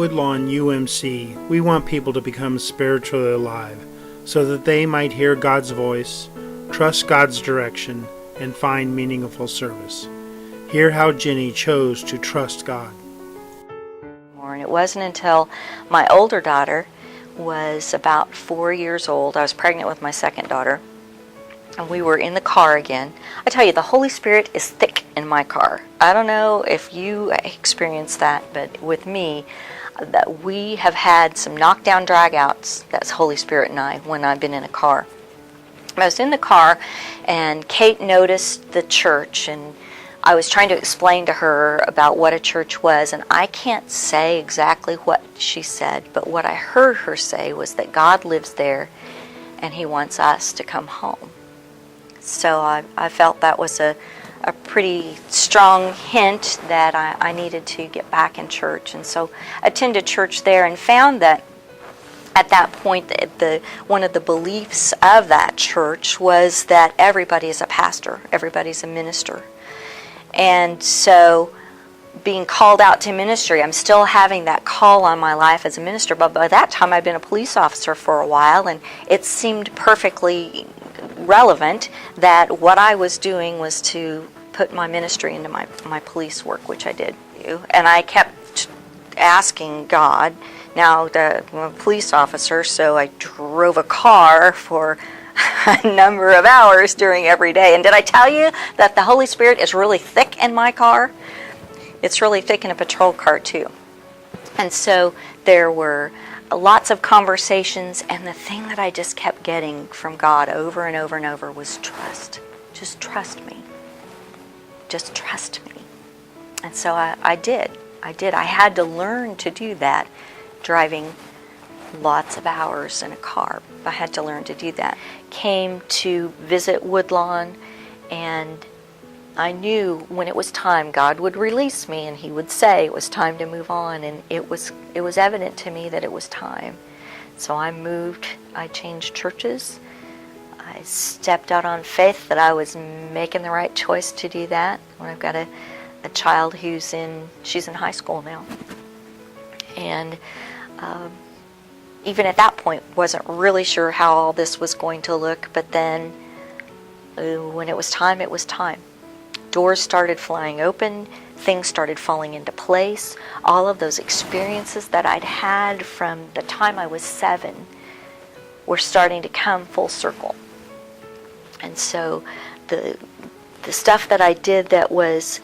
Woodlawn UMC, we want people to become spiritually alive so that they might hear God's voice, trust God's direction, and find meaningful service. Hear how Jenny chose to trust God. And it wasn't until my older daughter was about 4 years old. I was pregnant with my second daughter, and we were in the car again. I tell you, the Holy Spirit is thick in my car. I don't know if you experienced that, but with me, that we have had some knockdown drag-outs, that's Holy Spirit and I, when I've been in a car. I was in the car, and Kate noticed the church, and I was trying to explain to her about what a church was, and I can't say exactly what she said, but what I heard her say was that God lives there, and He wants us to come home. So I felt that was a pretty strong hint that I needed to get back in church. And so I attended church there and found that at that point, one of the beliefs of that church was that everybody is a pastor, everybody's a minister. And so being called out to ministry, I'm still having that call on my life as a minister, but by that time I'd been a police officer for a while, and it seemed perfectly relevant that what I was doing was to put my ministry into my police work, which I did. And I kept asking God. Now, I'm a police officer, so I drove a car for a number of hours during every day. And did I tell you that the Holy Spirit is really thick in my car? It's really thick in a patrol car, too. And so there were lots of conversations, and the thing that I just kept getting from God over and over and over was trust. Just trust me. Just trust me. And so I did. I had to learn to do that, driving lots of hours in a car. I had to learn to do that. Came to visit Woodlawn, and I knew when it was time, God would release me, and He would say it was time to move on, and it was evident to me that it was time. So I moved. I changed churches. I stepped out on faith that I was making the right choice to do that. When I've got a child she's in high school now, and even at that point wasn't really sure how all this was going to look. But then when it was time, it was time. Doors started flying open, things started falling into place. All of those experiences that I'd had from the time I was 7 were starting to come full circle. And so the stuff that I did that was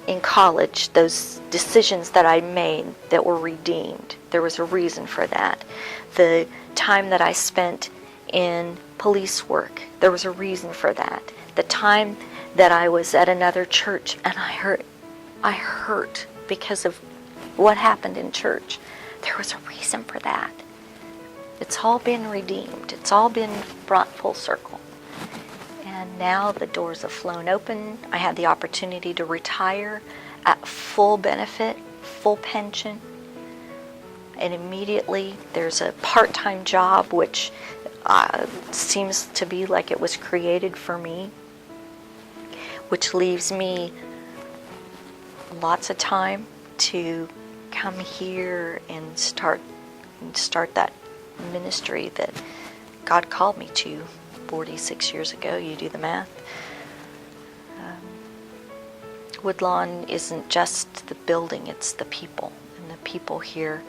in college, those decisions that I made that were redeemed, there was a reason for that. The time that I spent in police work, there was a reason for that. The time that I was at another church and I hurt because of what happened in church, there was a reason for that. It's all been redeemed. It's all been brought full circle. And now the doors have flown open. I had the opportunity to retire at full benefit, full pension. And immediately there's a part-time job which seems to be like it was created for me, which leaves me lots of time to come here and start that ministry that God called me to 46 years ago. You do the math. Woodlawn isn't just the building, it's the people. And the people here,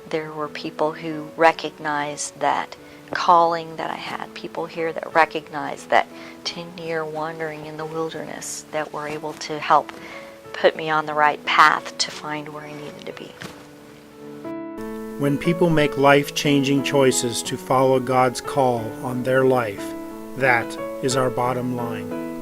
there were people who recognized that calling that I had, people here that recognized that 10-year wandering in the wilderness, that were able to help put me on the right path to find where I needed to be. When people make life-changing choices to follow God's call on their life, that is our bottom line.